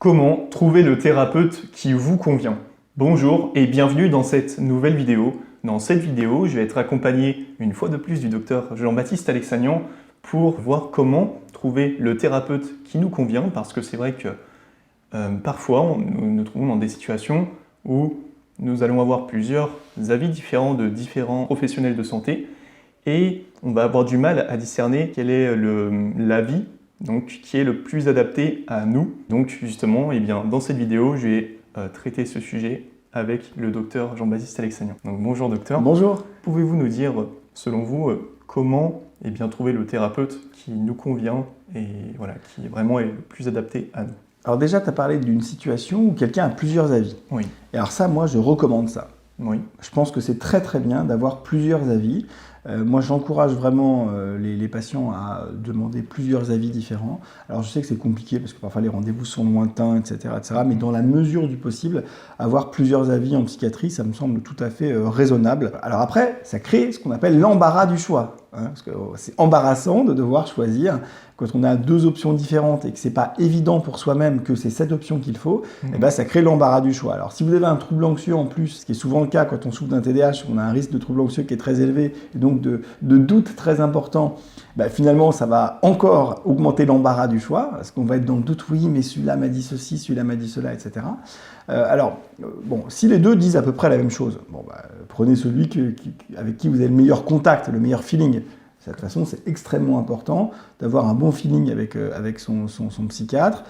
Comment trouver le thérapeute qui vous convient? Bonjour et bienvenue dans cette nouvelle vidéo. Dans cette vidéo, je vais être accompagné une fois de plus du docteur Jean-Baptiste Alexanian pour voir comment trouver le thérapeute qui nous convient, parce que c'est vrai que parfois nous nous trouvons dans des situations où nous allons avoir plusieurs avis différents de différents professionnels de santé et on va avoir du mal à discerner quel est l'avis qui est le plus adapté à nous. Donc justement, dans cette vidéo, je vais traiter ce sujet avec le docteur Jean-Baptiste Alexanian. Donc bonjour docteur. Bonjour. Pouvez-vous nous dire, selon vous, comment trouver le thérapeute qui nous convient et qui vraiment est le plus adapté à nous? Alors déjà, tu as parlé d'une situation où quelqu'un a plusieurs avis. Oui. Et alors ça, moi, je recommande ça. Oui. Je pense que c'est très très bien d'avoir plusieurs avis. Moi, j'encourage vraiment les patients à demander plusieurs avis différents. Alors, je sais que c'est compliqué parce que parfois les rendez-vous sont lointains, etc., etc. Mais dans la mesure du possible, avoir plusieurs avis en psychiatrie, ça me semble tout à fait raisonnable. Alors après, ça crée ce qu'on appelle l'embarras du choix. Parce que c'est embarrassant de devoir choisir quand on a deux options différentes et que c'est pas évident pour soi-même que c'est cette option qu'il faut, et ben ça crée l'embarras du choix. Alors si vous avez un trouble anxieux en plus, ce qui est souvent le cas quand on souffre d'un TDAH, on a un risque de trouble anxieux qui est très élevé et donc de doute très important, finalement ça va encore augmenter l'embarras du choix parce qu'on va être dans le doute, oui mais celui-là m'a dit ceci, celui-là m'a dit cela, etc. Si les deux disent à peu près la même chose, prenez celui avec qui vous avez le meilleur contact, le meilleur feeling. De toute façon, c'est extrêmement important d'avoir un bon feeling avec son psychiatre.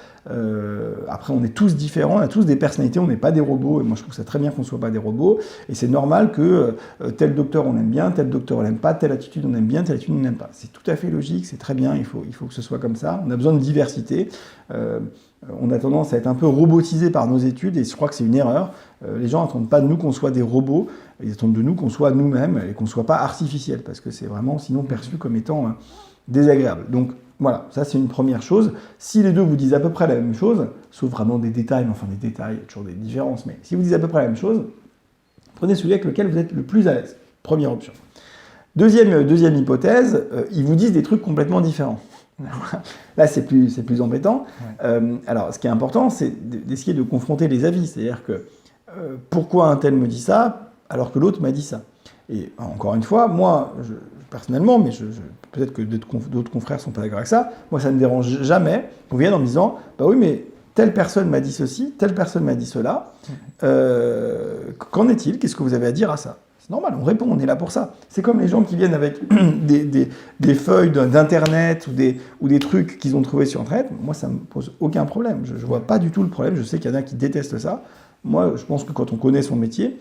Après, on est tous différents, on a tous des personnalités, on n'est pas des robots. Et moi, je trouve ça très bien qu'on ne soit pas des robots. Et c'est normal que tel docteur, on l'aime bien, tel docteur, on l'aime pas, telle attitude, on aime bien, telle attitude, on n'aime pas. C'est tout à fait logique, c'est très bien, il faut que ce soit comme ça. On a besoin de diversité. On a tendance à être un peu robotisé par nos études et je crois que c'est une erreur. Les gens n'attendent pas de nous qu'on soit des robots, ils attendent de nous qu'on soit nous-mêmes et qu'on ne soit pas artificiel parce que c'est vraiment sinon perçu comme étant désagréable. Donc voilà, ça c'est une première chose. Si les deux vous disent à peu près la même chose, sauf vraiment des détails, mais enfin des détails, il y a toujours des différences, mais si vous disent à peu près la même chose, prenez celui avec lequel vous êtes le plus à l'aise. Première option. Deuxième hypothèse, ils vous disent des trucs complètement différents. Là, c'est plus embêtant. Ouais. Alors, ce qui est important, c'est d'essayer de confronter les avis. C'est-à-dire que pourquoi un tel me dit ça alors que l'autre m'a dit ça? Et encore une fois, moi, personnellement, mais peut-être que d'autres confrères sont pas d'accord avec ça, moi, ça ne me dérange jamais qu'on vienne en me disant « oui, mais telle personne m'a dit ceci, telle personne m'a dit cela. Qu'en est-il? Qu'est-ce que vous avez à dire à ça ?» Normal, on répond, on est là pour ça. C'est comme les gens qui viennent avec des feuilles d'internet ou des trucs qu'ils ont trouvés sur internet. Moi, ça ne me pose aucun problème. Je ne vois pas du tout le problème. Je sais qu'il y en a qui détestent ça. Moi, je pense que quand on connaît son métier,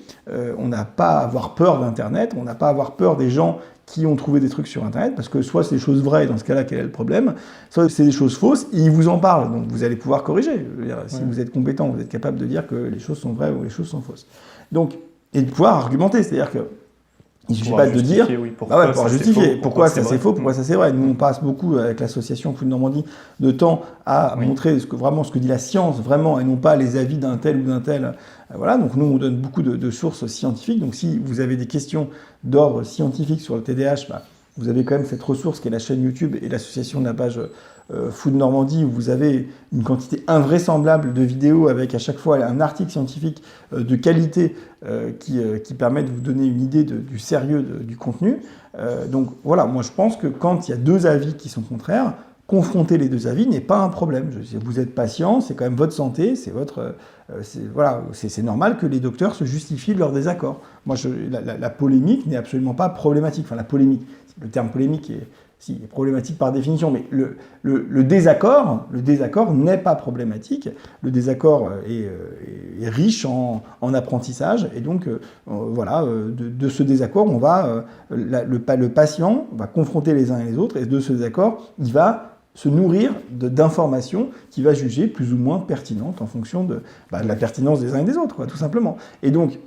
on n'a pas à avoir peur d'internet, on n'a pas à avoir peur des gens qui ont trouvé des trucs sur internet, parce que soit c'est des choses vraies, dans ce cas-là, quel est le problème, soit c'est des choses fausses, et ils vous en parlent, donc vous allez pouvoir corriger. Je veux dire, si vous êtes compétent, vous êtes capable de dire que les choses sont vraies ou les choses sont fausses. Donc, et de pouvoir argumenter, c'est-à-dire que il ne suffit pas de dire pour justifier pourquoi ça c'est faux, pourquoi ça c'est vrai. Nous on passe beaucoup avec l'association Food Normandie de temps à montrer ce que dit la science vraiment et non pas les avis d'un tel ou d'un tel. Voilà, donc nous on donne beaucoup de sources scientifiques. Donc si vous avez des questions d'ordre scientifique sur le TDAH, vous avez quand même cette ressource qui est la chaîne YouTube et l'association de la page Food Normandie où vous avez une quantité invraisemblable de vidéos avec à chaque fois un article scientifique de qualité qui permet de vous donner une idée du sérieux du contenu. Donc voilà, moi je pense que quand il y a deux avis qui sont contraires, confronter les deux avis n'est pas un problème. Vous êtes patient, c'est quand même votre santé, c'est normal que les docteurs se justifient de leur désaccord. Moi, la polémique n'est absolument pas problématique. Enfin, la polémique, le terme polémique est problématique par définition, mais le désaccord n'est pas problématique. Le désaccord est riche en apprentissage, et donc de ce désaccord, le patient va confronter les uns et les autres, et de ce désaccord, il va se nourrir d'informations qu'il va juger plus ou moins pertinentes en fonction de la pertinence des uns et des autres, tout simplement. Et donc,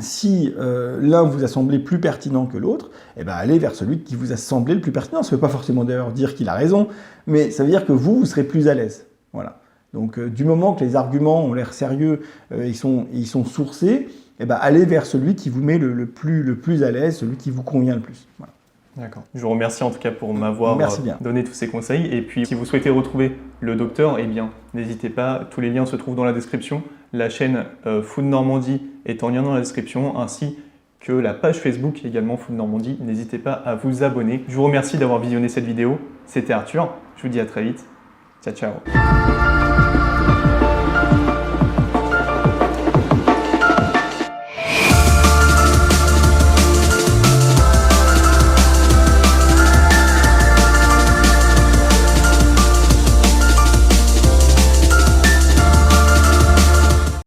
si l'un vous a semblé plus pertinent que l'autre, allez vers celui qui vous a semblé le plus pertinent. Ça ne veut pas forcément d'ailleurs dire qu'il a raison, mais ça veut dire que vous serez plus à l'aise. Voilà. Donc, du moment que les arguments ont l'air sérieux, ils sont sourcés, allez vers celui qui vous met le plus à l'aise, celui qui vous convient le plus. Voilà. D'accord. Je vous remercie en tout cas pour m'avoir Merci bien. donné tous ces conseils. Et puis, si vous souhaitez retrouver le docteur, eh bien, n'hésitez pas. Tous les liens se trouvent dans la description. La chaîne Food Normandie est en lien dans la description, ainsi que la page Facebook également Food Normandie. N'hésitez pas à vous abonner. Je vous remercie d'avoir visionné cette vidéo. C'était Arthur. Je vous dis à très vite. Ciao, ciao.